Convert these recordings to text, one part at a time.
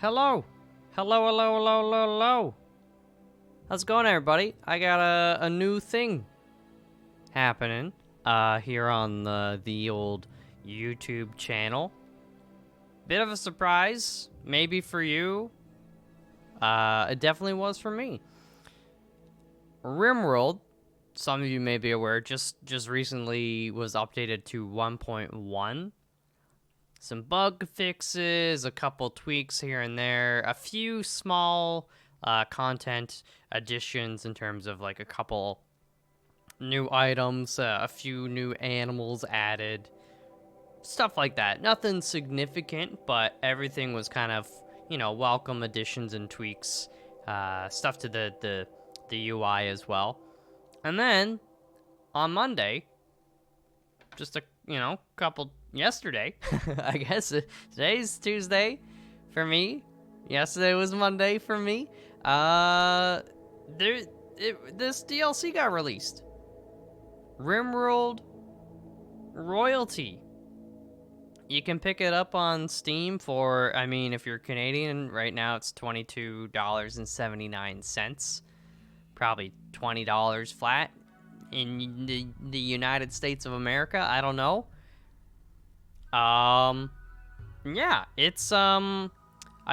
Hello. Hello, hello, hello, hello, hello. How's it going, everybody? I got a new thing happening here on the old YouTube channel. Bit of a surprise, maybe for you. It definitely was for me. RimWorld, some of you may be aware, just recently was updated to 1.1. Some bug fixes, a couple tweaks here and there, a few small content additions in terms of like a couple new items, a few new animals added, stuff like that. Nothing significant, but everything was kind of, welcome additions and tweaks, stuff to the UI as well. And then on Monday, just a couple yesterday, I guess today's Tuesday for me. Yesterday was Monday for me. This DLC got released. RimWorld Royalty. You can pick it up on Steam for, I mean, if you're Canadian, right now it's $22.79. Probably $20 flat. In the United States of America, I don't know. Yeah, it's, I've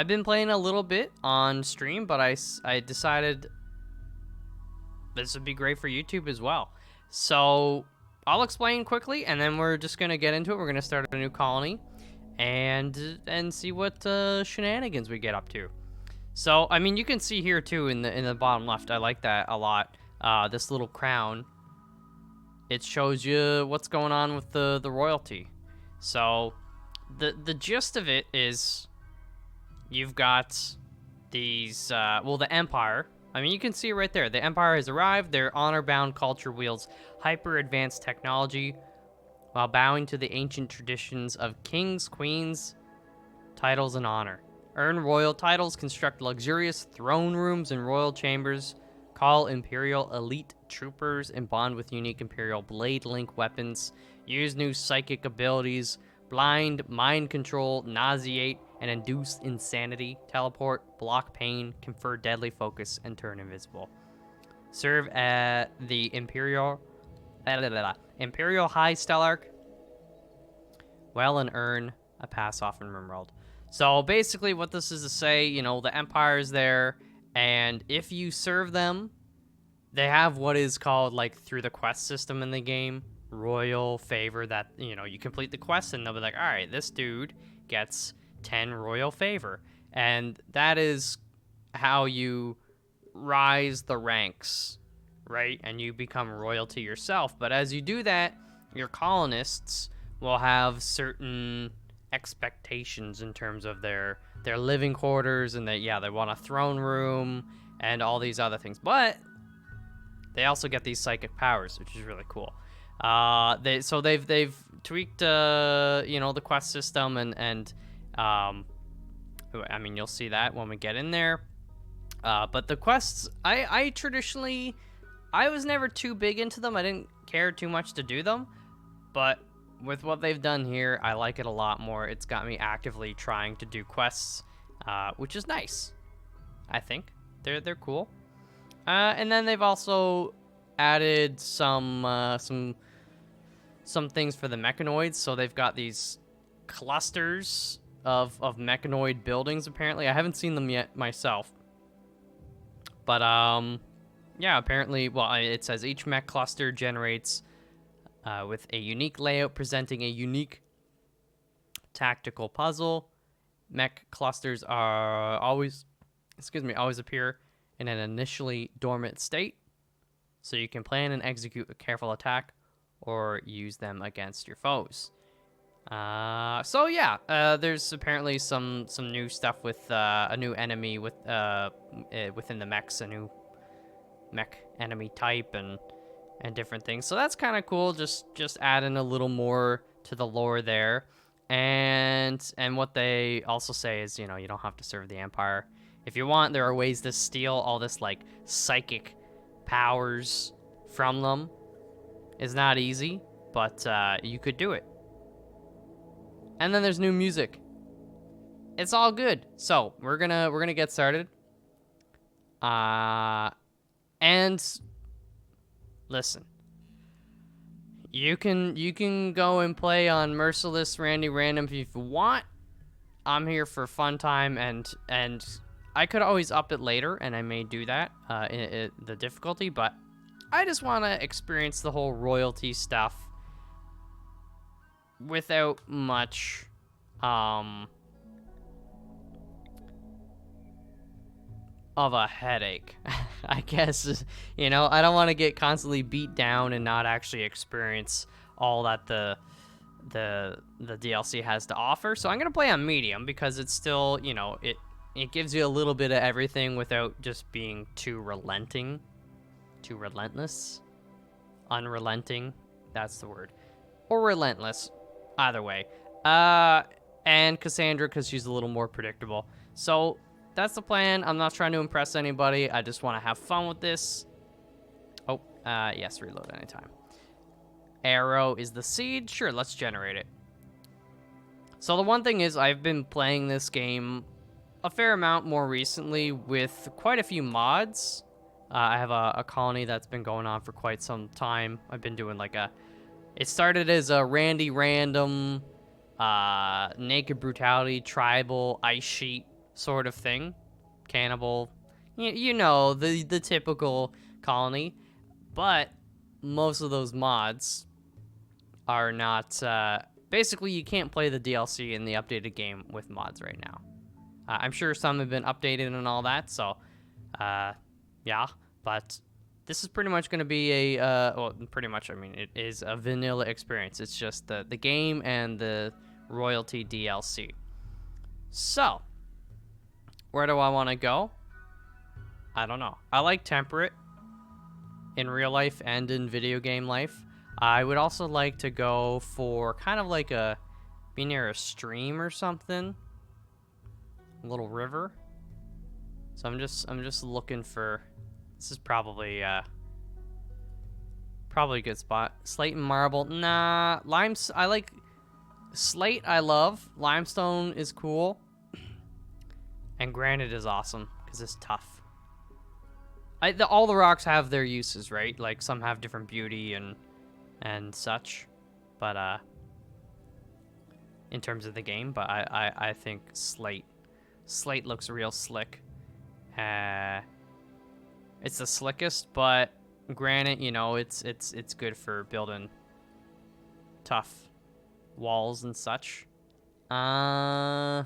been playing a little bit on stream, but I decided this would be great for YouTube as well. So, I'll explain quickly, and then we're just gonna get into it. We're gonna start a new colony, and see what, shenanigans we get up to. So, I mean, you can see here, too, in the bottom left, I like that a lot, this little crown. It shows you what's going on with the royalty. So, the gist of it is, you've got these, the Empire. I mean, you can see it right there. The Empire has arrived. Their honor-bound culture wields hyper-advanced technology while bowing to the ancient traditions of kings, queens, titles, and honor. Earn royal titles, construct luxurious throne rooms and royal chambers, call Imperial elite troopers, and bond with unique Imperial Blade Link weapons. Use new psychic abilities, blind, mind control, nauseate, and induce insanity, teleport, block pain, confer deadly focus, and turn invisible. Serve at the Imperial High Stellarch, well, and earn a pass off in RimWorld. So basically what this is to say, the Empire is there, and if you serve them, they have what is called, like, through the quest system in the game, royal favor, that, you complete the quest and they'll be like, all right, this dude gets 10 royal favor. And that is how you rise the ranks, right? And you become royalty yourself. But as you do that, your colonists will have certain expectations in terms of their living quarters, and they want a throne room and all these other things. But they also get these psychic powers, which is really cool. They've tweaked the quest system, and I mean, you'll see that when we get in there. But the quests, I traditionally, I was never too big into them. I didn't care too much to do them, but with what they've done here, I like it a lot more. It's got me actively trying to do quests, which is nice. I think they're cool. And then they've also added some things for the mechanoids. So they've got these clusters of mechanoid buildings. Apparently, I haven't seen them yet myself, but yeah, apparently, well, it says each mech cluster generates with a unique layout presenting a unique tactical puzzle. Mech clusters are always appear in an initially dormant state, so you can plan and execute a careful attack or use them against your foes. So yeah, there's apparently some new stuff with a new enemy within the mechs, a new mech enemy type, and different things. So that's kind of cool. Just adding a little more to the lore there. And what they also say is, you don't have to serve the Empire. If you want, there are ways to steal all this, like, psychic powers from them. It's not easy, but you could do it. And then there's new music. it's all good. So we're gonna get started. And listen, you can go and play on Merciless Randy Random if you want. I'm here for fun time, and I could always up it later, and I may do that, the difficulty, but I just want to experience the whole royalty stuff without much, of a headache, I guess. You know, I don't want to get constantly beat down and not actually experience all that the DLC has to offer. So I'm gonna play on medium because it's still, you know, it gives you a little bit of everything without just being too relentless, unrelenting. That's the word, or relentless, either way. And Cassandra, because she's a little more predictable. So that's the plan. I'm not trying to impress anybody. I just want to have fun with this. Oh, yes, reload anytime. Arrow is the seed. Sure, let's generate it. So the one thing is, I've been playing this game a fair amount more recently with quite a few mods. I have a colony that's been going on for quite some time. I've been doing like it started as a Randy Random, Naked Brutality, Tribal, Ice Sheet sort of thing. Cannibal, you know, the typical colony. But most of those mods are not, basically you can't play the DLC in the updated game with mods right now. I'm sure some have been updated and all that, so, yeah, but this is pretty much going to be a, well, pretty much, I mean, it is a vanilla experience. It's just the game and the royalty DLC. So, where do I want to go? I don't know. I like temperate in real life and in video game life. I would also like to go for kind of like be near a stream or something. A little river. So I'm just looking for, this is probably a good spot. Slate and marble. Nah, I like slate. I love. Limestone is cool. And granite is awesome because it's tough. All the rocks have their uses, right? Like some have different beauty and such, but in terms of the game, but I think slate looks real slick. It's the slickest, but granite, you know, it's good for building tough walls and such. But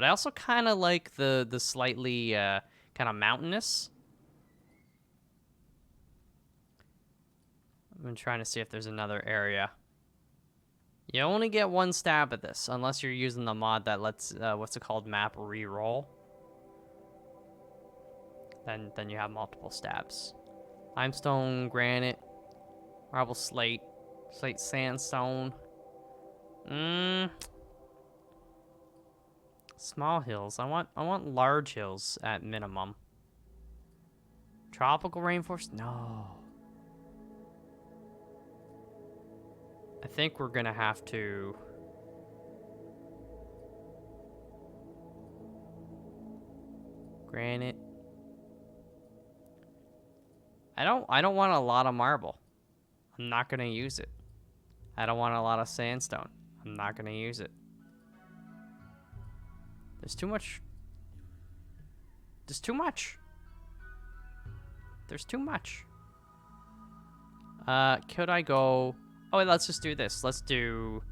I also kind of like the slightly kind of mountainous. I'm trying to see if there's another area. You only get one stab at this, unless you're using the mod that lets, what's it called, map reroll. Then you have multiple stabs. Limestone, granite, marble, slate, sandstone. Small hills. I want large hills at minimum. Tropical rainforest? No. I think we're gonna have to granite. I don't want a lot of marble. I'm not gonna use it. I don't want a lot of sandstone. I'm not gonna use it. There's too much. There's too much. There's too much. Could I go? Oh, wait, let's just do this. Let's do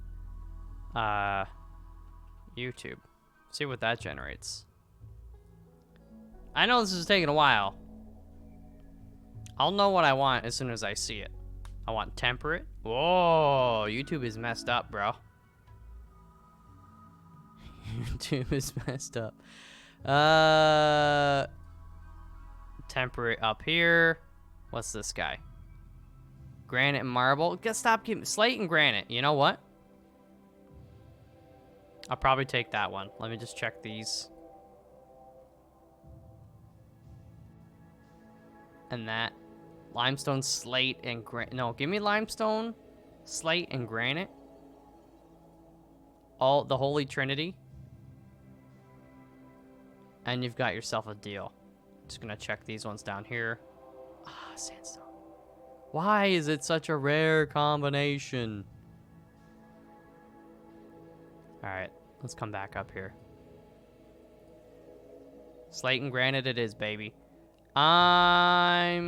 YouTube. See what that generates. I know this is taking a while. I'll know what I want as soon as I see it. I want temperate. Whoa, YouTube is messed up, bro. YouTube is messed up. Temperate up here. What's this guy? Granite and marble. Stop giving slate and granite. You know what? I'll probably take that one. Let me just check these. And that. Limestone, slate, and granite. No, give me limestone, slate, and granite. All the Holy Trinity. and you've got yourself a deal. Just gonna check these ones down here. Ah, sandstone. Why is it such a rare combination? Alright, let's come back up here. Slate and granite it is, baby. Okay,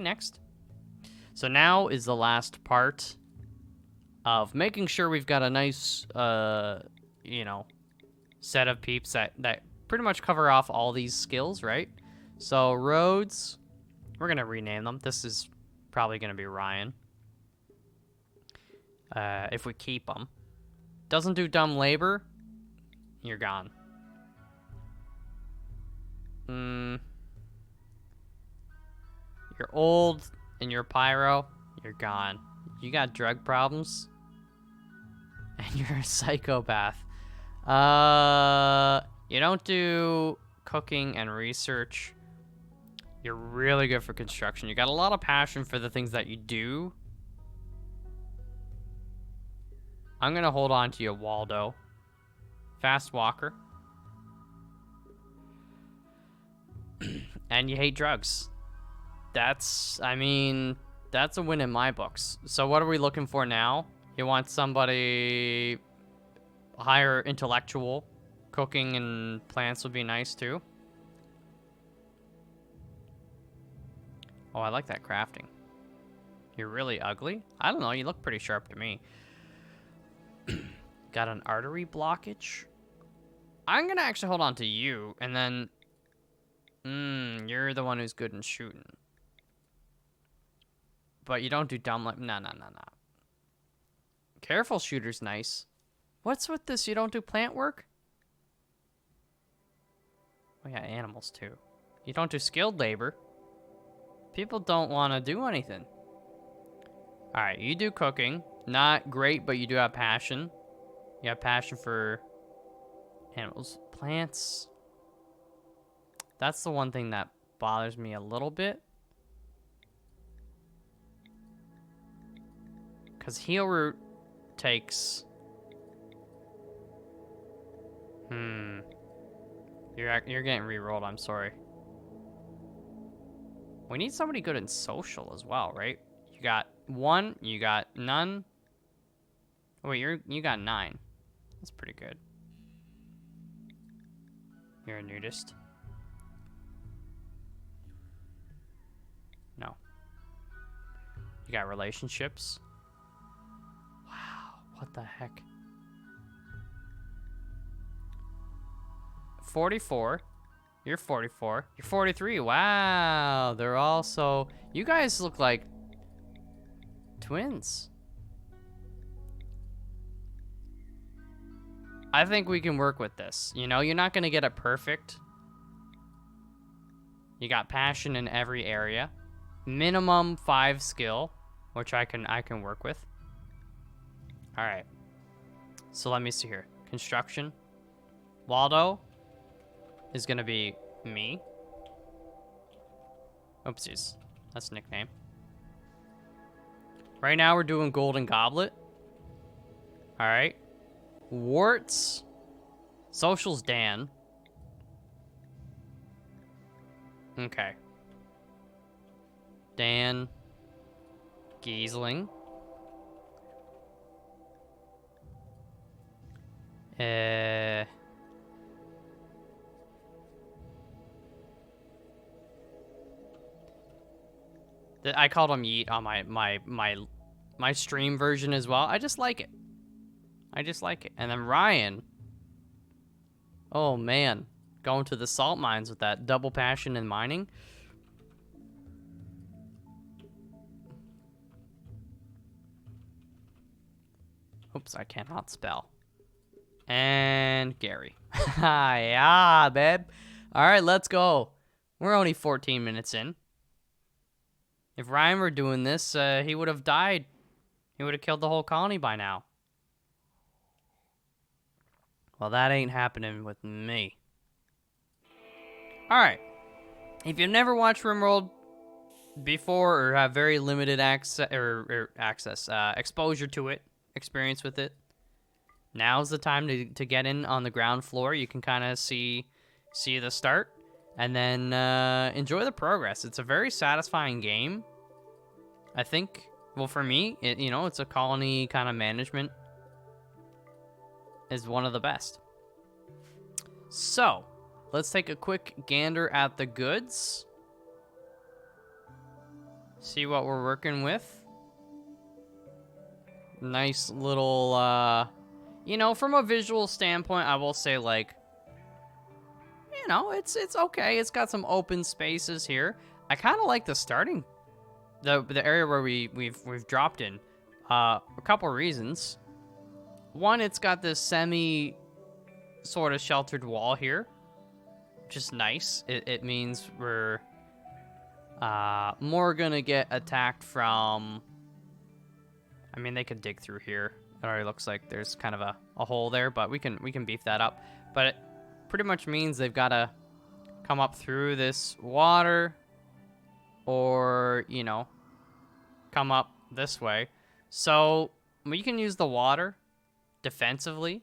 next. So now is the last part of making sure we've got a nice, you know, set of peeps that pretty much cover off all these skills, right? So roads, we're going to rename them. This is probably going to be Ryan. If we keep them. Doesn't do dumb labor, you're gone. You're old and you're pyro, you're gone. You got drug problems, and you're a psychopath. You don't do cooking and research. You're really good for construction. You got a lot of passion for the things that you do. I'm gonna hold on to you, Waldo. Fast walker. And you hate drugs. That's, I mean, that's a win in my books. So what are we looking for now? You want somebody higher intellectual. Cooking and plants would be nice too. Oh, I like that crafting. You're really ugly? I don't know, you look pretty sharp to me. Got an artery blockage? I'm gonna actually hold on to you, and then... you're the one who's good in shooting. But you don't do dumb like... No. Careful shooter's nice. What's with this? You don't do plant work? Oh yeah, animals too. You don't do skilled labor. People don't want to do anything. Alright, you do cooking. Not great, but you do have passion. You have passion for animals. Plants. That's the one thing that bothers me a little bit. Because heal root takes... You're getting re-rolled, I'm sorry. We need somebody good in social as well, right? You got 1, you got none. Oh, wait, you got 9. That's pretty good. You're a nudist. No. You got relationships. Wow, what the heck? 44. You're 44. You're 43. Wow, they're all so... You guys look like twins. I think we can work with this. You know, you're not going to get it perfect. You got passion in every area. Minimum 5 skill, which I can work with. All right. So let me see here. Construction. Waldo is going to be me. Oopsies. That's a nickname. Right now we're doing Golden Goblet. All right. Warts. Social's Dan. Okay. Dan. Giesling. I called him Yeet on my stream version as well. I just like it. I just like it. And then Ryan. Oh man, going to the salt mines with that double passion in mining. Oops, I cannot spell. And Gary. Yeah, babe. All right, let's go. We're only 14 minutes in. If Ryan were doing this, he would have died. He would have killed the whole colony by now. Well, that ain't happening with me. All right. If you've never watched RimWorld before or have very limited exposure to it, experience with it, now's the time to get in on the ground floor. You can kind of see see the start, and then enjoy the progress. It's a very satisfying game. I think, well, for me, it's a colony kind of management is one of the best. So, let's take a quick gander at the goods. See what we're working with. Nice little, from a visual standpoint, I will say, like, it's okay. It's got some open spaces here. I kind of like the starting, the area where we've dropped in. A couple reasons. One, it's got this semi sort of sheltered wall here, which is nice. It means we're more gonna get attacked from. I mean, they could dig through here. It already looks like there's kind of a hole there, but we can beef that up. But it pretty much means they've got to come up through this water, or come up this way. So we can use the water defensively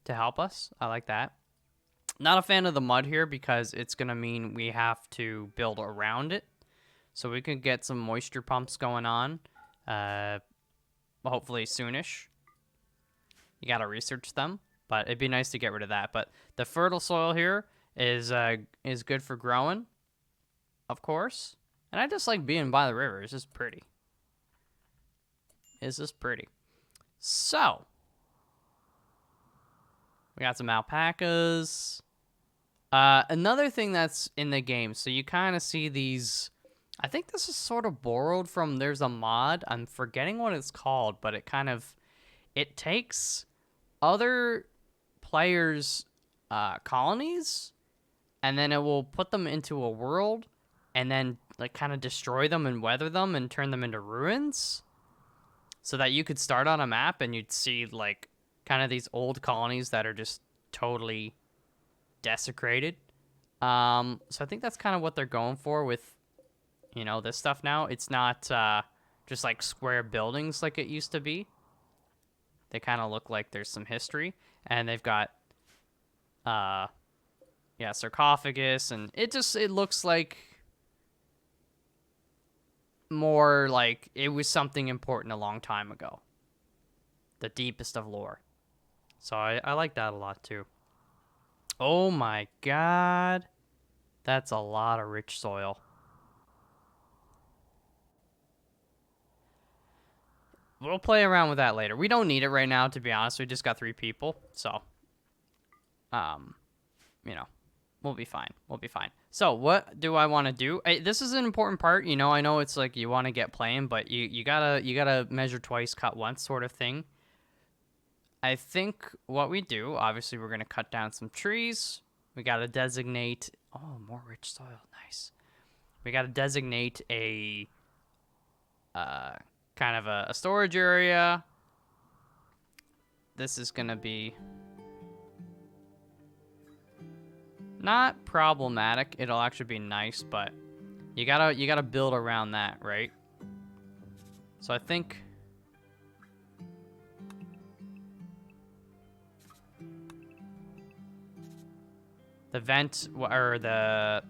to help us. I like that. Not a fan of the mud here because it's gonna mean we have to build around it. So we could get some moisture pumps going on. Hopefully soonish. You gotta research them, but it'd be nice to get rid of that. But the fertile soil here is good for growing, of course. And I just like being by the river. It's just pretty. It's just pretty. So we got some alpacas. Another thing that's in the game, so you kind of see these. I think this is sort of borrowed from, there's a mod, I'm forgetting what it's called, but it takes other players' colonies, and then it will put them into a world, and then like kind of destroy them and weather them and turn them into ruins, so that you could start on a map and you'd see like kind of these old colonies that are just totally desecrated. So I think that's kind of what they're going for with this stuff now. It's not just like square buildings like it used to be. They kind of look like there's some history, and they've got sarcophagus, and it looks like more like it was something important a long time ago. The deepest of lore. So I like that a lot too. Oh my god. That's a lot of rich soil. We'll play around with that later. We don't need it right now, to be honest. We just got 3 people, so we'll be fine. We'll be fine. So what do I want to do? This is an important part. I know it's like you want to get playing, but you gotta measure twice, cut once, sort of thing. I think what we do, obviously, we're gonna cut down some trees. We gotta designate. Oh, more rich soil. Nice. We gotta designate a kind of a storage area. This is gonna be not problematic. It'll actually be nice, but you gotta build around that, right? So I think the vent, or the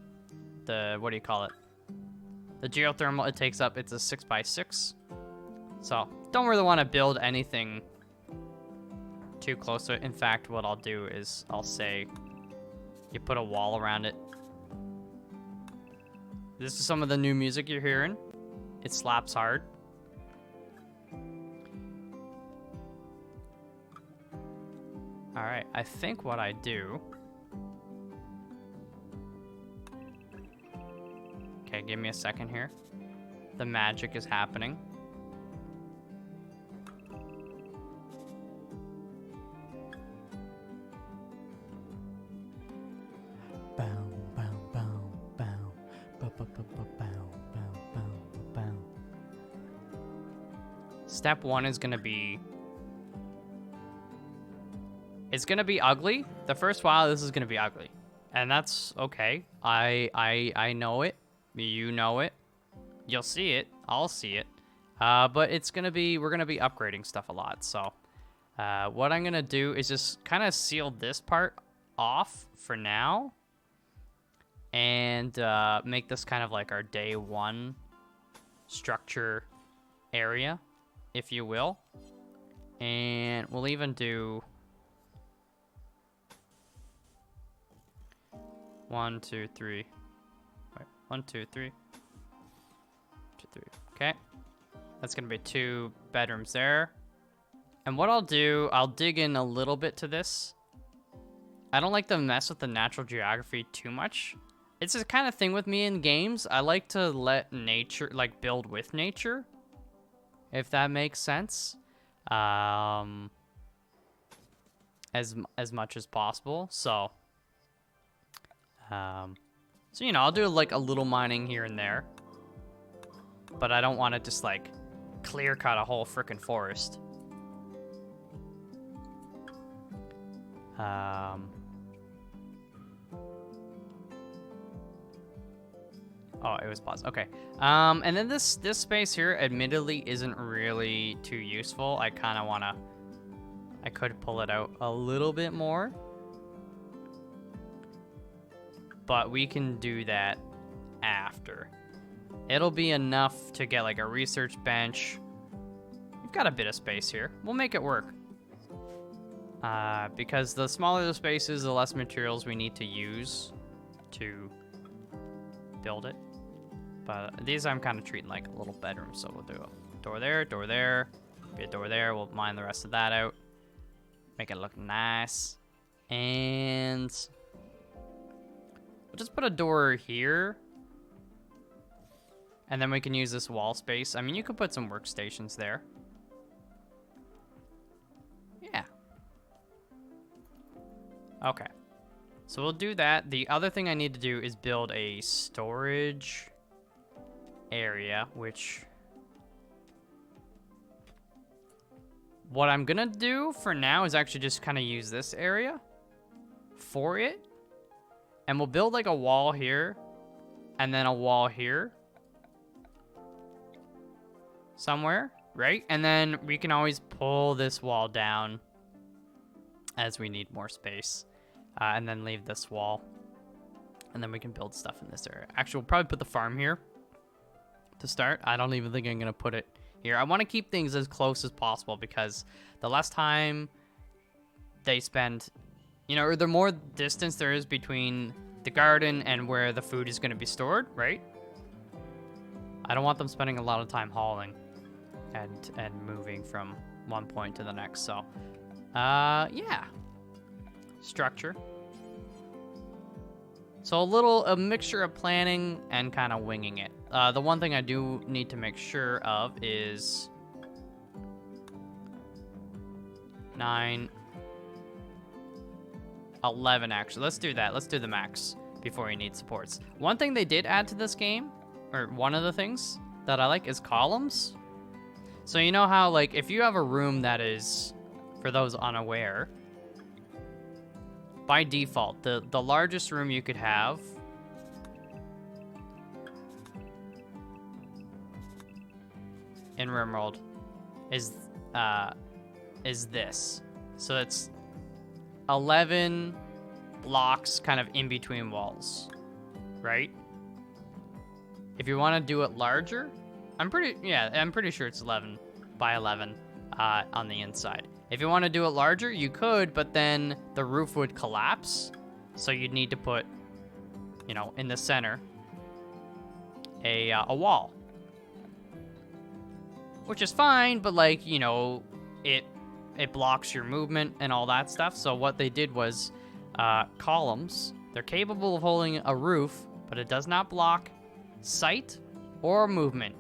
what do you call it? The geothermal, it takes up, it's a 6x6. So don't really want to build anything too close to it. In fact, what I'll do is I'll say you put a wall around it. This is some of the new music you're hearing. It slaps hard. All right, I think what I do. Okay, give me a second here. The magic is happening. Step 1 is gonna be, it's gonna be ugly. The first while, this is gonna be ugly, and that's okay. I know it. You know it. You'll see it. I'll see it. But it's gonna be, we're gonna be upgrading stuff a lot. So what I'm gonna do is just kind of seal this part off for now. and make this kind of like our day one structure area, if you will. And we'll even do 1, 2, 3. Wait, 1, 2, 3. 2, 3. Okay. That's gonna be 2 bedrooms there. And what I'll do, I'll dig in a little bit to this. I don't like to mess with the natural geography too much. It's the kind of thing with me in games. I like to let nature, like, build with nature, if that makes sense. As much as possible. So you know, I'll do like a little mining here and there, but I don't want to just like clear cut a whole freaking forest. Oh, it was paused. Okay. And then this space here, admittedly, isn't really too useful. I kind of want to... I could pull it out a little bit more. But we can do that after. It'll be enough to get like a research bench. We've got a bit of space here. We'll make it work. Because the smaller the space is, the less materials we need to use to build it. But these I'm kind of treating like a little bedroom. So we'll do a door there, be a door there. We'll mine the rest of that out. Make it look nice. And we'll just put a door here. And then we can use this wall space. I mean, you could put some workstations there. Yeah. Okay. So we'll do that. The other thing I need to do is build a storage area, which... What I'm gonna do for now is actually just kind of use this area for it. And we'll build like a wall here. And then a wall here. Somewhere, right? And then we can always pull this wall down as we need more space. And then leave this wall. And then we can build stuff in this area. Actually, we'll probably put the farm here to start. I don't even think I'm going to put it here. I want to keep things as close as possible because the less time they spend, you know, or the more distance there is between the garden and where the food is going to be stored, right? I don't want them spending a lot of time hauling and moving from one point to the next. So, yeah. Structure. So a mixture of planning and kind of winging it. The one thing I do need to make sure of is 9, 11 actually. Let's do that. Let's do the max before you need supports. One thing they did add to this game, or one of the things that I like, is columns. So you know how, like, if you have a room that is, for those unaware, by default, the largest room you could have in RimWorld is this. So it's 11 blocks kind of in between walls, right? If you want to do it larger, I'm pretty sure it's 11 by 11 on the inside. If you want to do it larger, you could, but then the roof would collapse. So you'd need to put, you know, in the center, a wall. Which is fine, but like, you know, it blocks your movement and all that stuff. So what they did was columns. They're capable of holding a roof, but it does not block sight or movement.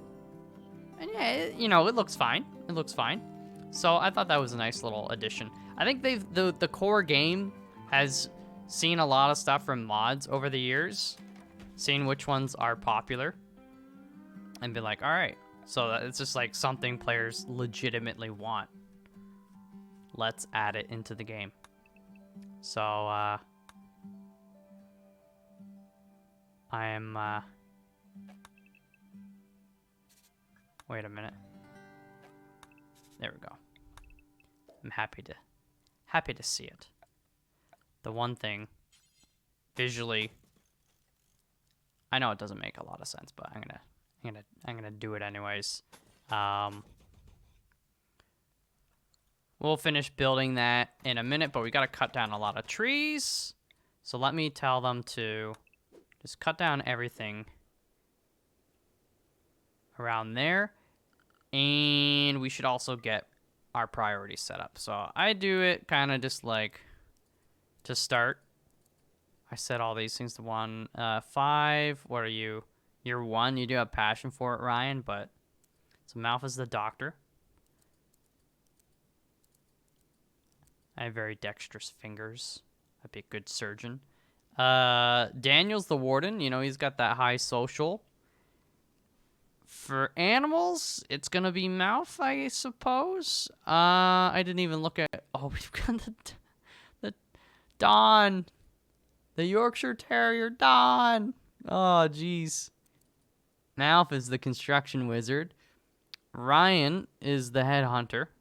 And yeah, you know, it looks fine. It looks fine. So I thought that was a nice little addition. I think the core game has seen a lot of stuff from mods over the years, seen which ones are popular, and been like, all right, so it's just like something players legitimately want. Let's add it into the game. So I am wait a minute. There we go. I'm happy to see it. The one thing visually I know it doesn't make a lot of sense, but I'm gonna do it anyways. We'll finish building that in a minute, but we gotta cut down a lot of trees. So let me tell them to just cut down everything around there. And we should also get our priorities set up. So I do it kind of just like to start. I set all these things to 1. 5, what are you? You're 1, you do have passion for it, Ryan, but... So MALF is the doctor. I have very dexterous fingers. I'd be a good surgeon. Daniel's the warden. You know, he's got that high social. For animals, it's gonna be MALF, I suppose. I didn't even look at... Oh, we've got the Don. The Yorkshire Terrier Don. Oh, jeez. MALF is the construction wizard. Ryan is the head hunter.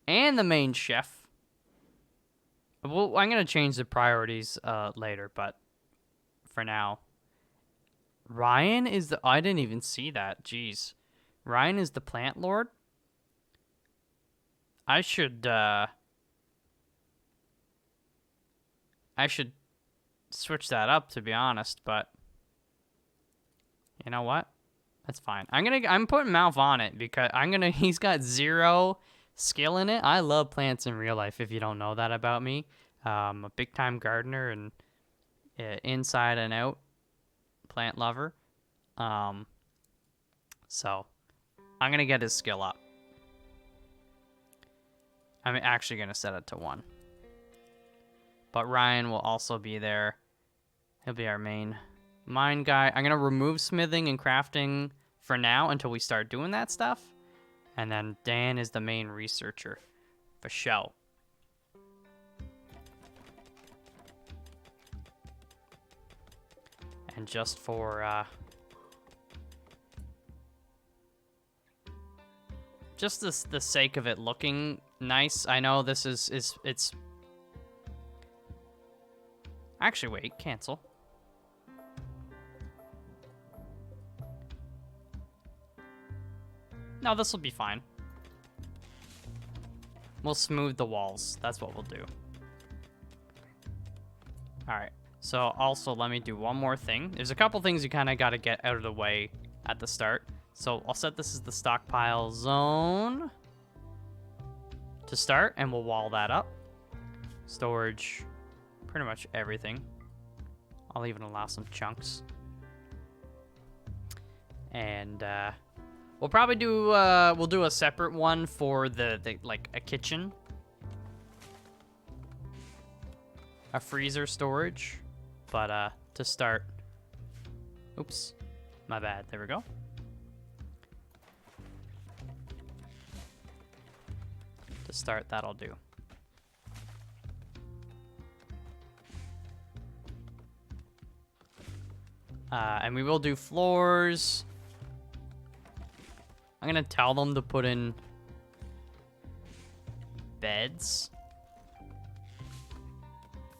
And the main chef. Well, I'm going to change the priorities later, but for now. Ryan is the... I didn't even see that. Jeez. Ryan is the plant lord. I should switch that up, to be honest, but you know what? That's fine. I'm putting MALF on it because he's got 0 skill in it. I love plants in real life, if you don't know that about me. A big time gardener and inside and out plant lover. So I'm gonna get his skill up. I'm actually gonna set it to 1. But Ryan will also be there. He'll be our main mine guy. I'm going to remove smithing and crafting for now until we start doing that stuff. And then Dan is the main researcher for show. And just for... just the sake of it looking nice, I know this it's... Actually, wait, cancel. No, this will be fine. We'll smooth the walls. That's what we'll do. Alright, so also let me do one more thing. There's a couple things you kind of got to get out of the way at the start. So I'll set this as the stockpile zone to start, and we'll wall that up. Storage... pretty much everything. I'll even allow some chunks. And we'll probably do we'll do a separate one for the like a kitchen. A freezer storage. But to start. Oops. My bad. There we go. To start, that'll do. And we will do floors. I'm gonna tell them to put in beds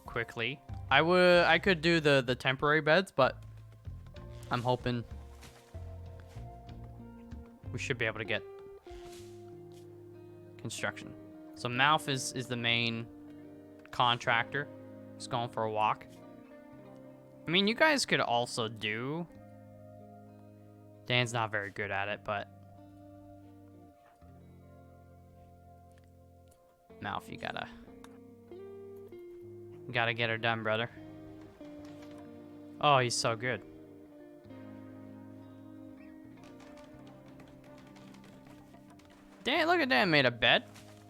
quickly. I could do the temporary beds, but I'm hoping we should be able to get construction. So MALF is the main contractor. He's going for a walk. I mean, you guys could also do... Dan's not very good at it, but... MALF, you gotta get her done, brother. Oh, he's so good. Dan, look at Dan made a bed.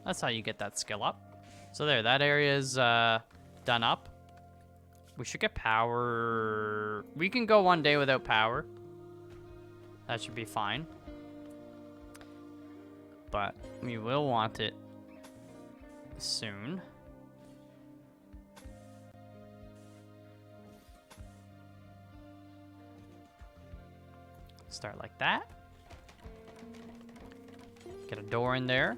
That's how you get that skill up. So there, that area is done up. We should get power. We can go one day without power. That should be fine. But we will want it soon. Start like that. Get a door in there.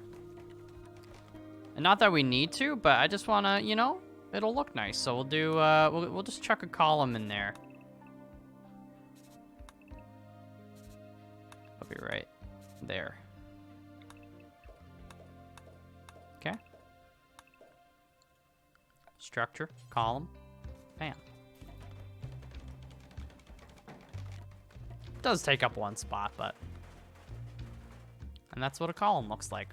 And not that we need to, but I just want to, you know, it'll look nice. So we'll do, we'll just chuck a column in there. be right there. Okay. Structure, column, bam. It does take up one spot, but... And that's what a column looks like.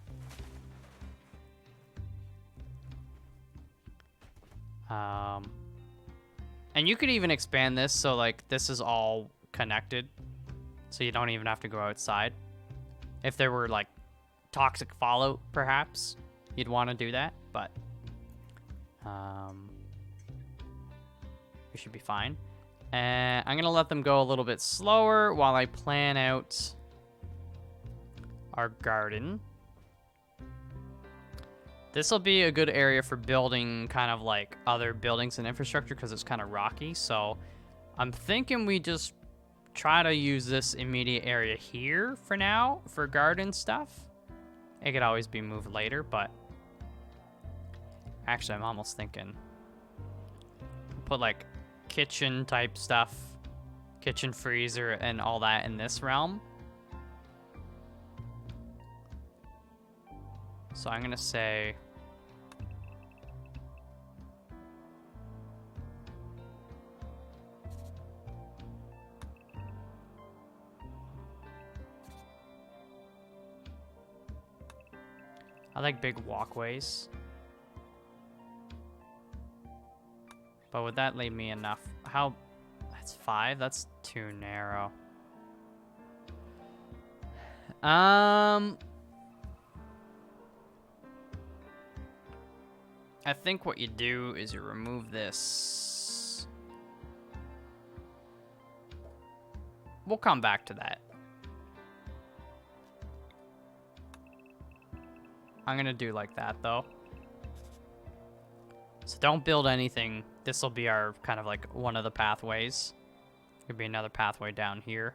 And you could even expand this so like this is all connected, so you don't even have to go outside. If there were like toxic fallout, perhaps you'd want to do that, but we should be fine. And I'm gonna let them go a little bit slower while I plan out our garden. This will be a good area for building kind of like other buildings and infrastructure because it's kind of rocky. So I'm thinking we just try to use this immediate area here for now for garden stuff. It could always be moved later, but actually I'm almost thinking put like kitchen type stuff, kitchen freezer and all that in this realm. So I'm gonna say I like big walkways. But would that leave me enough? How? That's 5? That's too narrow. I think what you do is you remove this. We'll come back to that. I'm gonna do like that though. So don't build anything. This will be our kind of like one of the pathways. Could be another pathway down here.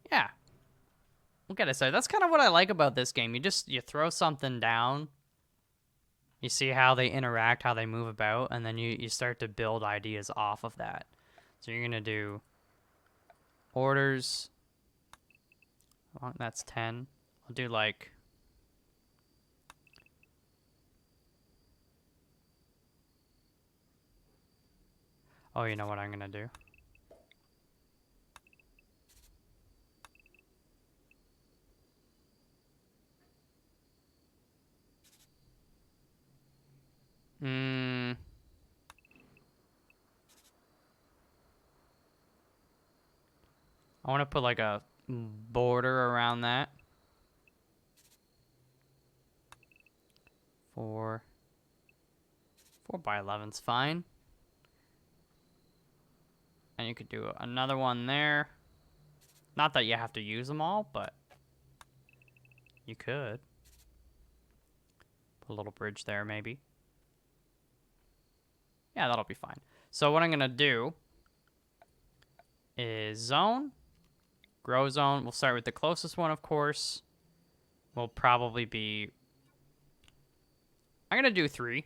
Yeah. What can I say? That's kind of what I like about this game. You throw something down. You see how they interact, how they move about, and then you start to build ideas off of that. So you're gonna do orders. Well, that's 10. I'll do like oh, you know what I'm gonna do? I want to put like a border around that. 4 by 11's fine. And you could do another one there. Not that you have to use them all, but you could. Put a little bridge there, maybe. Yeah, that'll be fine. So what I'm going to do is zone, grow zone. We'll start with the closest one, of course. Will probably be... I'm going to do 3.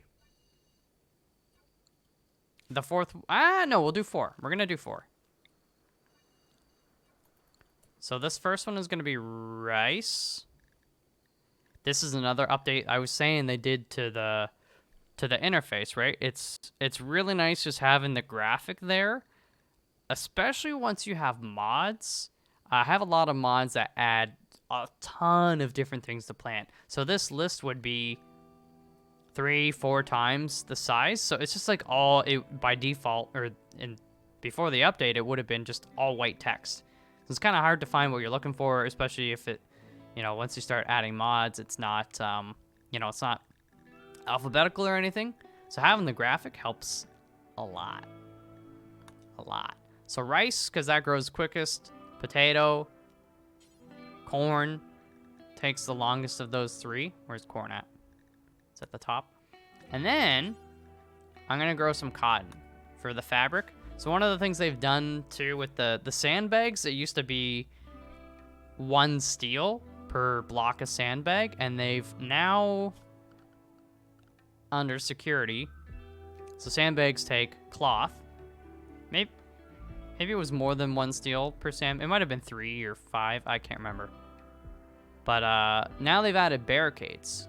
The 4th... no, we'll do 4. We're going to do 4. So this first one is going to be rice. This is another update I was saying they did to the interface, right? It's really nice just having the graphic there, especially once you have mods. I have a lot of mods that add a ton of different things to plant. So this list would be 3-4 times the size. So it's just like all it by default, or before the update, it would have been just all white text. So it's kind of hard to find what you're looking for, especially if it, once you start adding mods, it's not, it's not alphabetical or anything. So having the graphic helps a lot. A lot. So rice, because that grows quickest. Potato. Corn takes the longest of those 3. Where's corn at? It's at the top. And then I'm going to grow some cotton for the fabric. So one of the things they've done too with the sandbags, it used to be 1 steel per block of sandbag, and they've now under security. So sandbags take cloth. Maybe it was more than 1 steel per sand. It might have been 3 or 5. I can't remember. But now they've added barricades.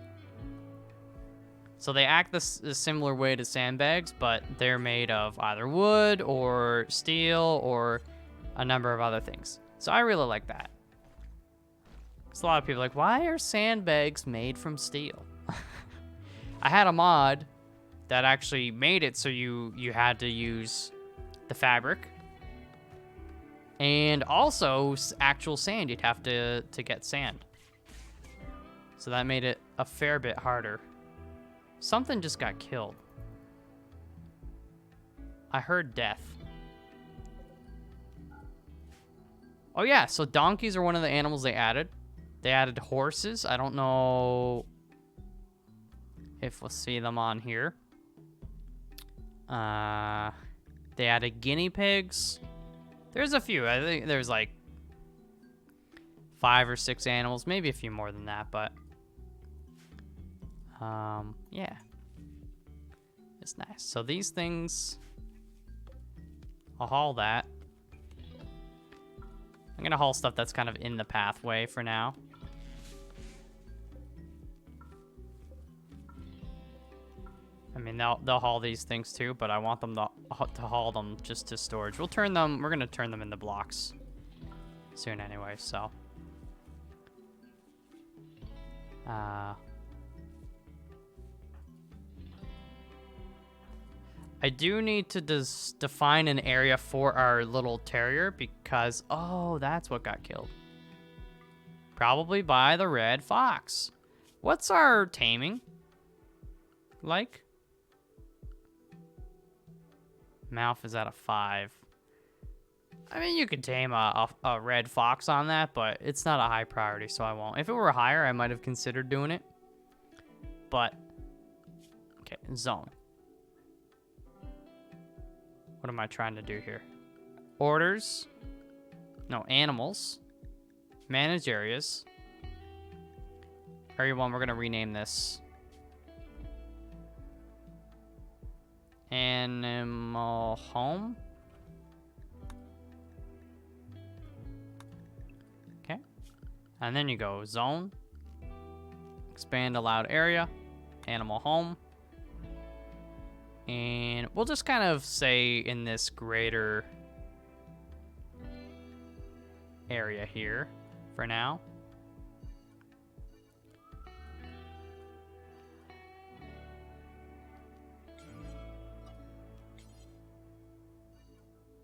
So they act a similar way to sandbags, but they're made of either wood or steel or a number of other things. So I really like that. There's a lot of people like, why are sandbags made from steel? I had a mod that actually made it so you had to use the fabric. And also actual sand. You'd have to get sand. So that made it a fair bit harder. Something just got killed. I heard death. Oh yeah, so donkeys are one of the animals they added. They added horses. I don't know if we'll see them on here. They added guinea pigs. There's a few. I think there's like 5 or 6 animals, maybe a few more than that, but yeah, it's nice. So these things, I'll haul that. I'm gonna haul stuff that's kind of in the pathway for now. I mean, they'll haul these things too, but I want them to haul them just to storage. We're gonna turn them into blocks soon anyway, so. I do need to define an area for our little terrier because, oh, that's what got killed. Probably by the red fox. What's our taming like? MALF is at a 5. I mean, you could tame a red fox on that, but it's not a high priority, so I won't. If it were higher, I might have considered doing it. But, okay, zone. What am I trying to do here? Orders. No, animals. Manage areas. Area 1, we're going to rename this. Animal home. Okay. And then you go zone. Expand allowed area. Animal home. And we'll just kind of say in this greater area here for now.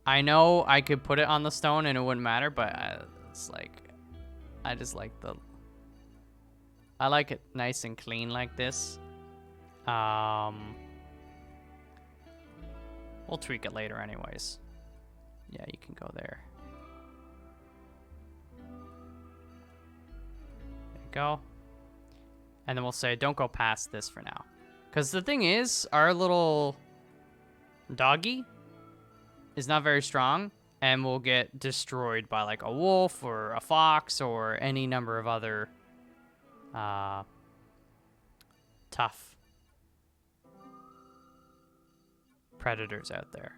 I know I could put it on the stone and it wouldn't matter, but it's like, I just like I like it nice and clean like this. We'll tweak it later anyways. Yeah, you can go there. There you go. And then we'll say, don't go past this for now. Because the thing is, our little doggy is not very strong and will get destroyed by like a wolf or a fox or any number of other tough predators out there.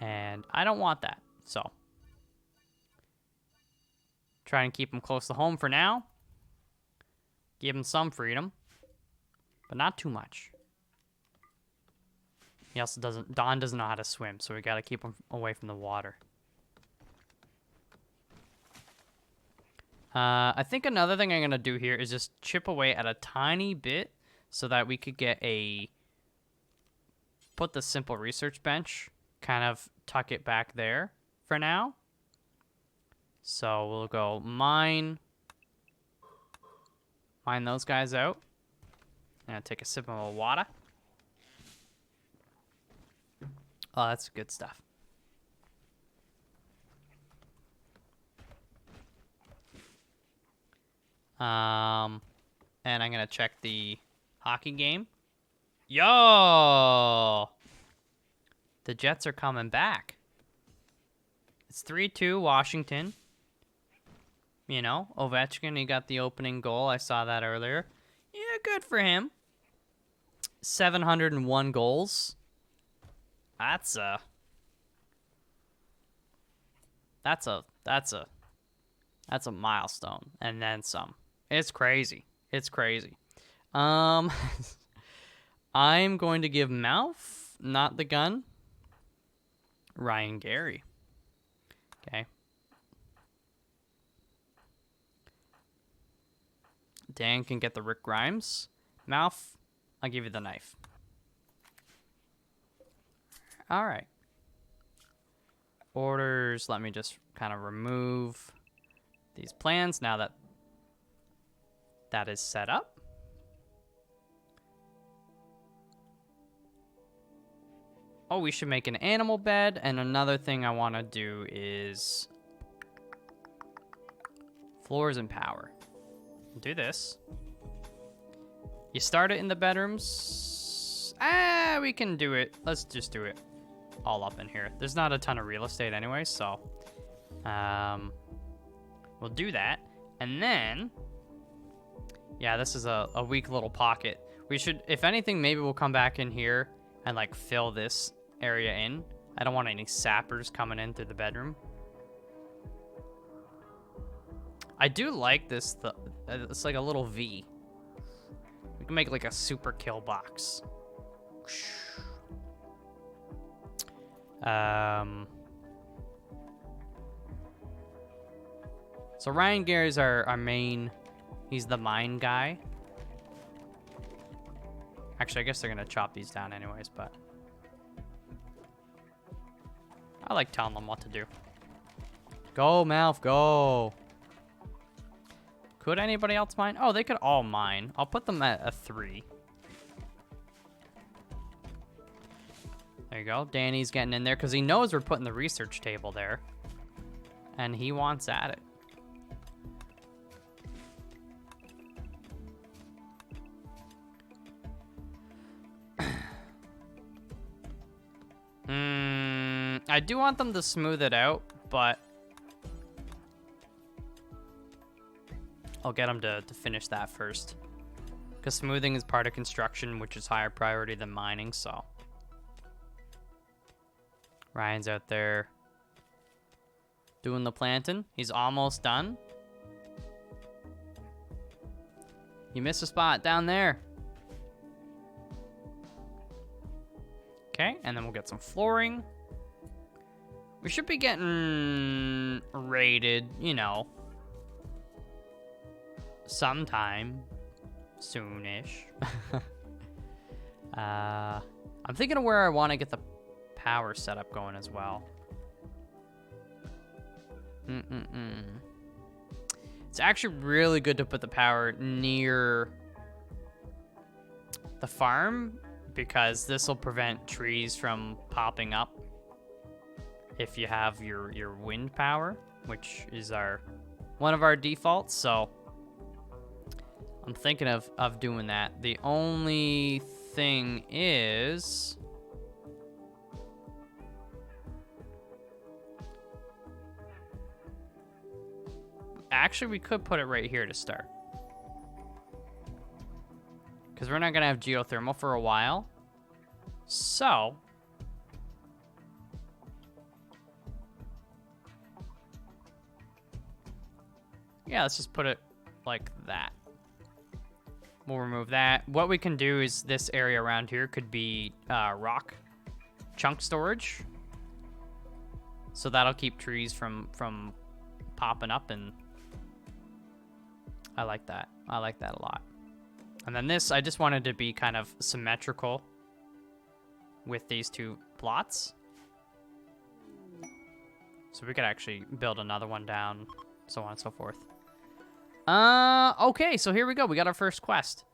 And I don't want that. So try and keep them close to home for now. Give them some freedom, but not too much. He also Don doesn't know how to swim, so we got to keep him away from the water. I think another thing I'm going to do here is just chip away at a tiny bit so that we could get put the simple research bench, kind of tuck it back there for now. So we'll go mine those guys out. And take a sip of water. Oh, that's good stuff. And I'm gonna check the hockey game. Yo! The Jets are coming back. It's 3-2 Washington. You know, Ovechkin, he got the opening goal. I saw that earlier. Yeah, good for him. 701 goals. That's That's a milestone, and then some. It's crazy. It's crazy. I'm going to give MALF, not the gun, Ryan Gary. Okay. Dan can get the Rick Grimes. MALF, I'll give you the knife. All right. Orders, let me just kind of remove these plans now that that is set up. Oh, we should make an animal bed, and another thing I want to do is floors and power. Do this. You start it in the bedrooms. We can do it. Let's just do it all up in here. There's not a ton of real estate anyway, so we'll do that. And then, yeah, this is a weak little pocket. We should, if anything, maybe we'll come back in here and like fill this area in. I don't want any sappers coming in through the bedroom. I do like this. It's like a little V. We can make like a super kill box. So Ryan Gary's our main. He's the mine guy. Actually, I guess they're gonna chop these down anyways, but I like telling them what to do. Go, MALF, go. Could anybody else mine? Oh, they could all mine. I'll put them at a 3. There you go. Danny's getting in there because he knows we're putting the research table there. And he wants at it. I do want them to smooth it out, but I'll get them to finish that first. Because smoothing is part of construction, which is higher priority than mining, so. Ryan's out there doing the planting. He's almost done. You missed a spot down there. Okay, and then we'll get some flooring. We should be getting raided, you know, sometime soonish. I'm thinking of where I want to get the power setup going as well. It's actually really good to put the power near the farm because this will prevent trees from popping up if you have your wind power, which is one of our defaults. So I'm thinking of doing that. The only thing is, actually we could put it right here to start, because we're not gonna have geothermal for a while. So yeah, let's just put it like that. We'll remove that. What we can do is this area around here could be rock chunk storage. So that'll keep trees from popping up, and I like that. I like that a lot. And then this, I just wanted to be kind of symmetrical with these two plots. So we could actually build another one down, so on and so forth. Okay, so here we go. We got our first quest.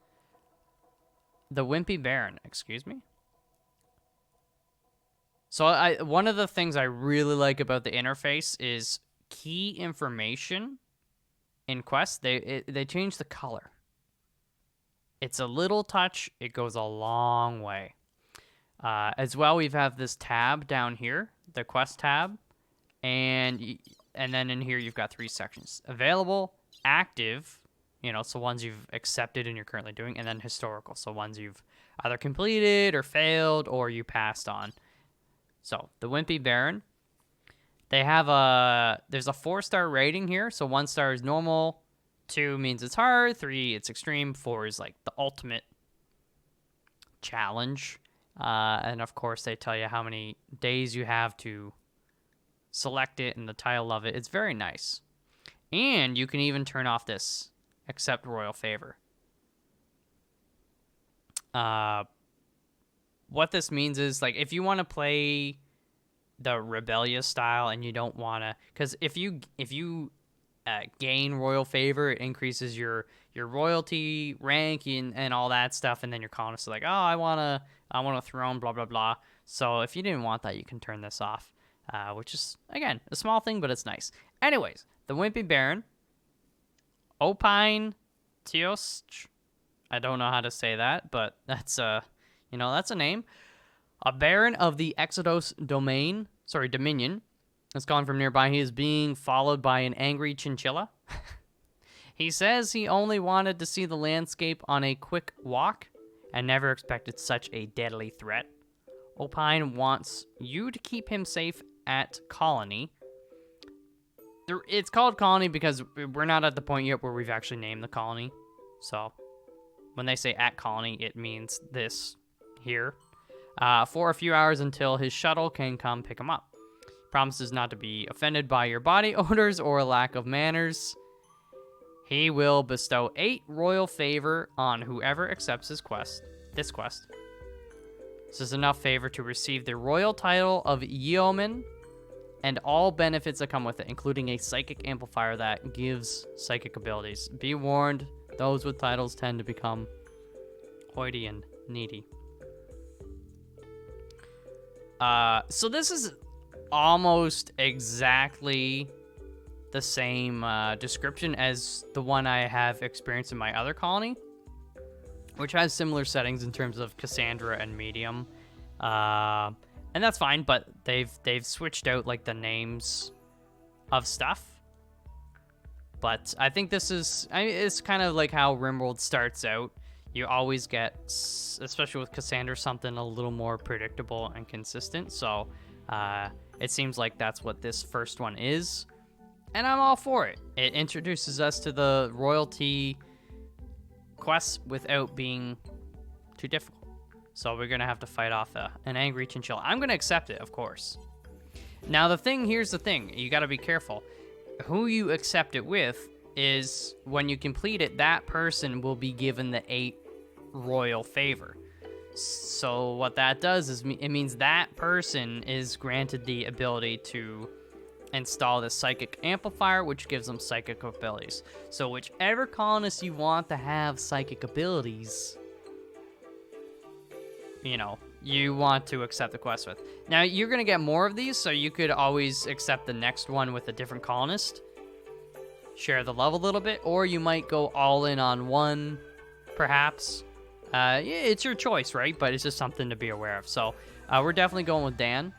The Wimpy Baron, excuse me. So one of the things I really like about the interface is key information in quests. They change the color. It's a little touch. It goes a long way. As well, we have this tab down here, the quest tab. And then in here, you've got 3 sections. Available, active, you know, so ones you've accepted and you're currently doing, and then historical, so ones you've either completed or failed or you passed on. So, the Wimpy Baron. They have there's a 4-star rating here. So 1 star is normal, 2 means it's hard, 3 it's extreme, 4 is like the ultimate challenge. And of course they tell you how many days you have to select it and the title of it. It's very nice. And you can even turn off this accept royal favor. What this means is, like, if you want to play the rebellious style and you don't want to, because if you gain royal favor, it increases your royalty rank and all that stuff, and then your colonists are like, oh, I want a throne, blah blah blah. So if you didn't want that, you can turn this off, which is, again, a small thing, but it's nice. Anyways, the Wimpy Baron, Opine Teosch, I don't know how to say that, but that's that's a name. A Baron of the Exodus Dominion has gone from nearby. He is being followed by an angry chinchilla. He says he only wanted to see the landscape on a quick walk and never expected such a deadly threat. Opine wants you to keep him safe at Colony. It's called Colony because we're not at the point yet where we've actually named the colony. So when they say at Colony, it means this here. For a few hours until his shuttle can come pick him up. Promises not to be offended by your body odors or lack of manners. He will bestow 8 royal favor on whoever accepts this quest. This is enough favor to receive the royal title of Yeoman and all benefits that come with it, including a psychic amplifier that gives psychic abilities. Be warned, those with titles tend to become hoity and needy. So this is almost exactly the same description as the one I have experienced in my other colony, which has similar settings in terms of Cassandra and Medium. And that's fine, but they've switched out like the names of stuff. But I think it's kind of like how RimWorld starts out. You always get, especially with Cassandra, something a little more predictable and consistent. So it seems like that's what this first one is. And I'm all for it. It introduces us to the royalty quests without being too difficult. So we're going to have to fight off an angry chinchilla. I'm going to accept it, of course. Now, here's the thing. You got to be careful. Who you accept it with is, when you complete it, that person will be given the 8 royal favor. So what that does is it means that person is granted the ability to install the psychic amplifier, which gives them psychic abilities. So whichever colonist you want to have psychic abilities, you want to accept the quest with. Now, you're going to get more of these, so you could always accept the next one with a different colonist, share the love a little bit, or you might go all in on one, perhaps. It's your choice, right? But it's just something to be aware of. So we're definitely going with Dan.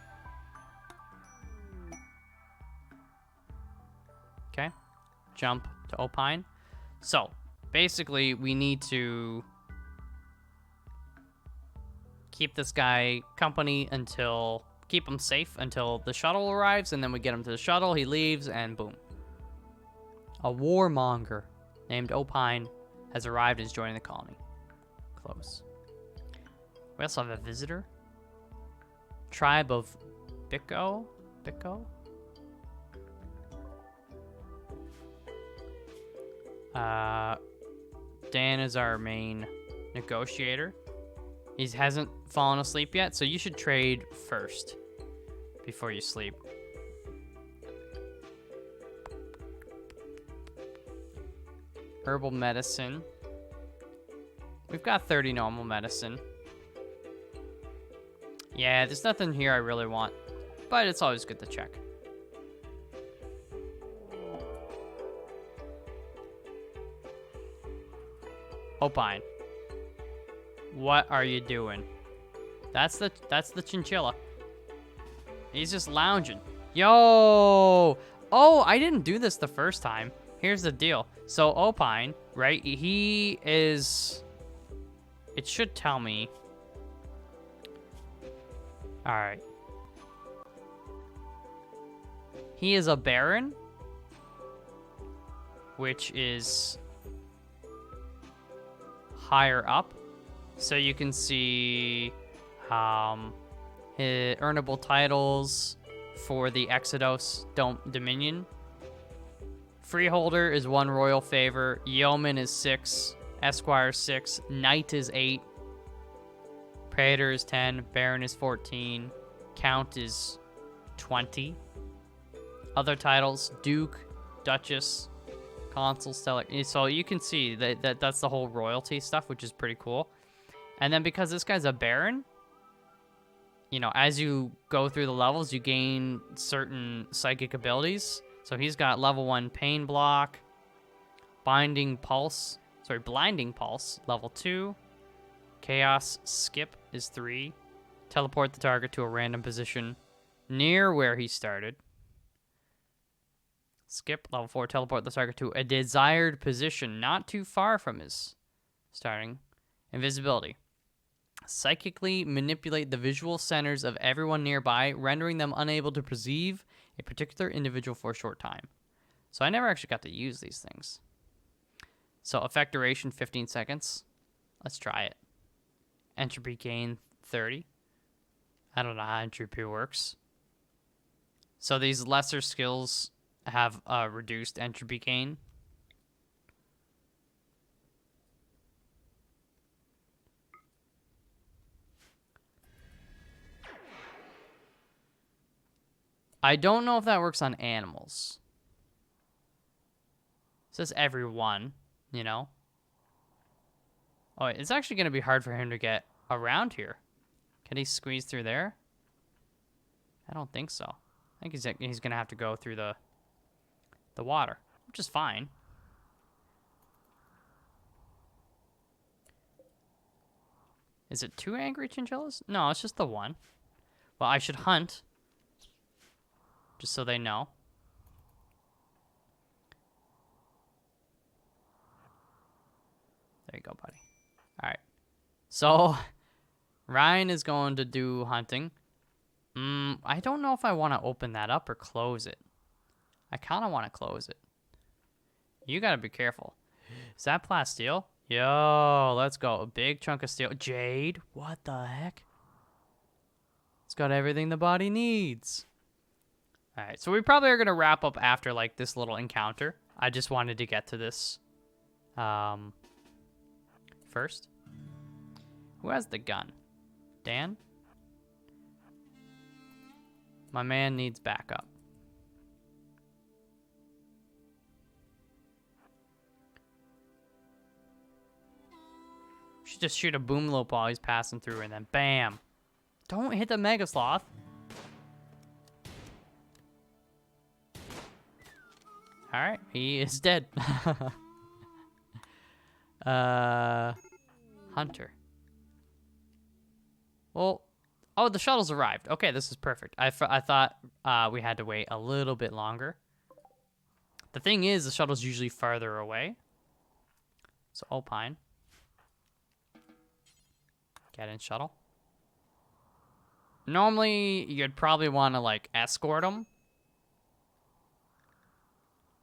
Okay. Jump to Opine. So basically, we need to keep this guy company keep him safe until the shuttle arrives, and then we get him to the shuttle, he leaves, and boom. A warmonger named Opine has arrived and is joining the colony. Close. We also have a visitor. Tribe of Biko? Dan is our main negotiator. He hasn't fallen asleep yet, so you should trade first before you sleep. Herbal medicine. We've got 30 normal medicine. Yeah, there's nothing here I really want, but it's always good to check. Opine. What are you doing? That's the chinchilla. He's just lounging. Yo! Oh, I didn't do this the first time. Here's the deal. So Opine, right? He is... It should tell me. All right. He is a Baron, which is higher up. So you can see his earnable titles for the Exodus Dominion. Freeholder is 1 royal favor. Yeoman is 6. Esquire 6. Knight is 8. Praetor is 10. Baron is 14. Count is 20. Other titles: Duke, Duchess, Consul, Stellar. So you can see that's the whole royalty stuff, which is pretty cool. And then because this guy's a Baron, you know, as you go through the levels, you gain certain psychic abilities. So he's got level 1 Pain Block, Blinding Pulse, level 2. Chaos Skip is 3. Teleport the target to a random position near where he started. Skip, level 4, teleport the target to a desired position not too far from his starting. Invisibility. Psychically manipulate the visual centers of everyone nearby, rendering them unable to perceive a particular individual for a short time. So I never actually got to use these things. So effect duration 15 seconds. Let's try it. Entropy gain 30. I don't know how entropy works. So these lesser skills have reduced entropy gain. I don't know if that works on animals. It says everyone, you know. Oh, it's actually going to be hard for him to get around here. Can he squeeze through there? I don't think so. I think he's going to have to go through the water, which is fine. Is it 2 angry chinchillas? No, it's just the 1. Well, I should hunt, just so they know. There you go, buddy. All right. So Ryan is going to do hunting. I don't know if I want to open that up or close it. I kind of want to close it. You got to be careful. Is that plasteel? Yo, let's go. A big chunk of steel. Jade? What the heck? It's got everything the body needs. All right, so we probably are going to wrap up after, like, this little encounter. I just wanted to get to this first. Who has the gun? Dan? My man needs backup. Should just shoot a boom loop while he's passing through and then bam. Don't hit the Mega Sloth. Alright, he is dead. Hunter. Well, oh, the shuttle's arrived. Okay, this is perfect. I thought we had to wait a little bit longer. The thing is, the shuttle's usually farther away. So, Opine. Get in shuttle. Normally, you'd probably want to, like, escort him.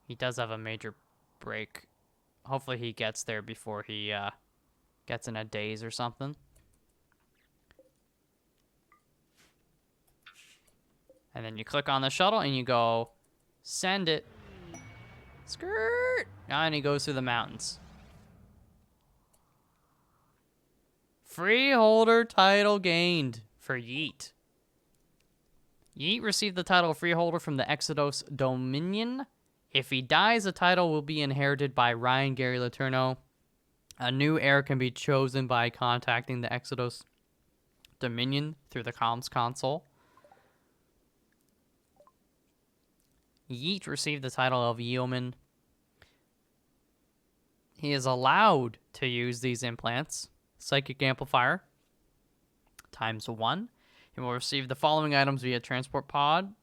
He does have a major break. Hopefully he gets there before he gets in a daze or something. And then you click on the shuttle and you go, send it. Skirt! And he goes through the mountains. Freeholder title gained for Yeet. Yeet received the title of Freeholder from the Exodus Dominion. If he dies, the title will be inherited by Ryan Gary Letourneau. A new heir can be chosen by contacting the Exodus Dominion through the comms console. Yeet received the title of Yeoman. He is allowed to use these implants. Psychic Amplifier, ×1. He will receive the following items via transport pod.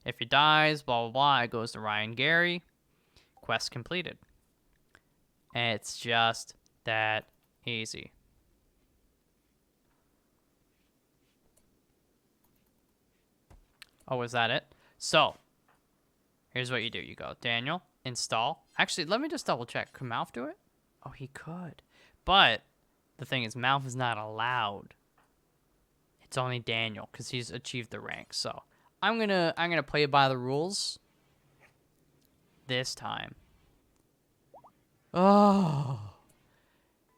If he dies, blah, blah, blah, it goes to Ryan Gary. Quest completed. And it's just that easy. Oh, is that it? So, Here's what you do. You go, Daniel, install. Actually, let me just double check. Could MALF do it? Oh, he could. But the thing is, MALF is not allowed. It's only Daniel because he's achieved the rank. So I'm gonna play by the rules this time. Oh,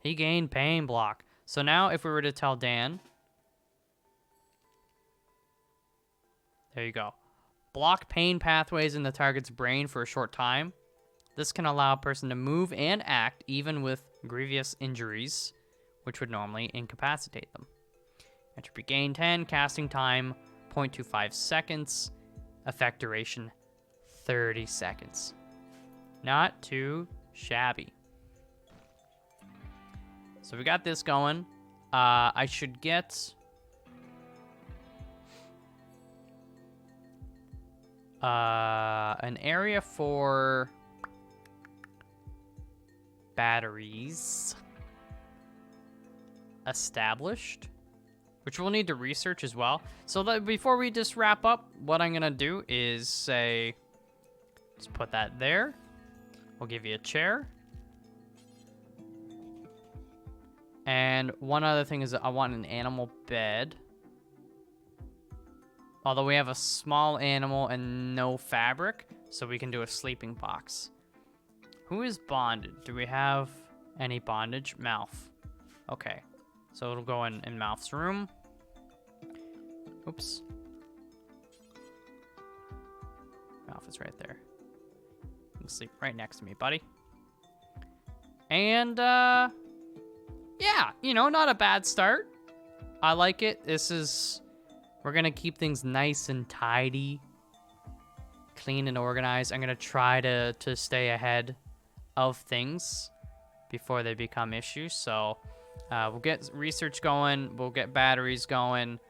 he gained pain block. So now if we were to tell Dan, there you go. Block pain pathways in the target's brain for a short time. This can allow a person to move and act even with grievous injuries, which would normally incapacitate them. Entropy gain 10, casting time 0.25 seconds, effect duration 30 seconds. Not too shabby. So we got this going. I should get an area for batteries established, which we'll need to research as well. So that before we just wrap up, what I'm gonna do is say, just put that there. We'll give you a chair. And one other thing is that I want an animal bed. Although we have a small animal and no fabric, so we can do a sleeping box. Who is bonded? Do we have any bondage? MALF. Okay. So it'll go in MALF's room. Oops. MALF is right there. You can sleep right next to me, buddy. And, yeah, you know, not a bad start. I like it. We're going to keep things nice and tidy, clean and organized. I'm going to try to stay ahead of things before they become issues. So we'll get research going. We'll get batteries going.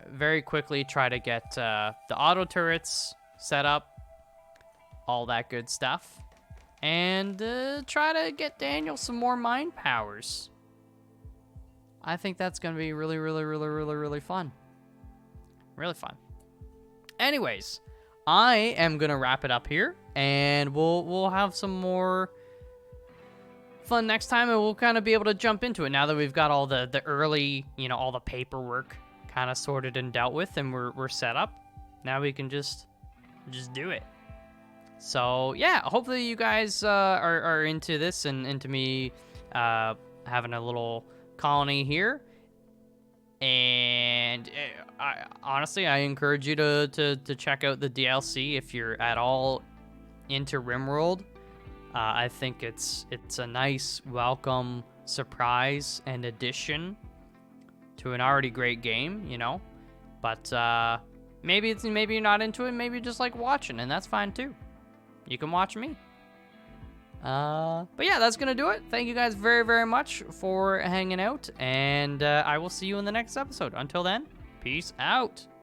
Very quickly try to get the auto turrets set up. All that good stuff. And try to get Daniel some more mind powers. I think that's going to be really, really, really, really, really fun. Really fun. Anyways, I am going to wrap it up here, and we'll have some more fun next time, and we'll kind of be able to jump into it now that we've got all the early, you know, all the paperwork kind of sorted and dealt with, and we're set up. Now we can just do it. So, yeah, hopefully you guys are into this and into me having a little colony here, and honestly I encourage you to check out the DLC if you're at all into RimWorld. I think it's a nice welcome surprise and addition to an already great game, you know. But maybe you're not into it, maybe you just like watching, and that's fine too. You can watch me. But yeah, that's gonna do it. Thank you guys very, very much for hanging out, and I will see you in the next episode. Until then, peace out.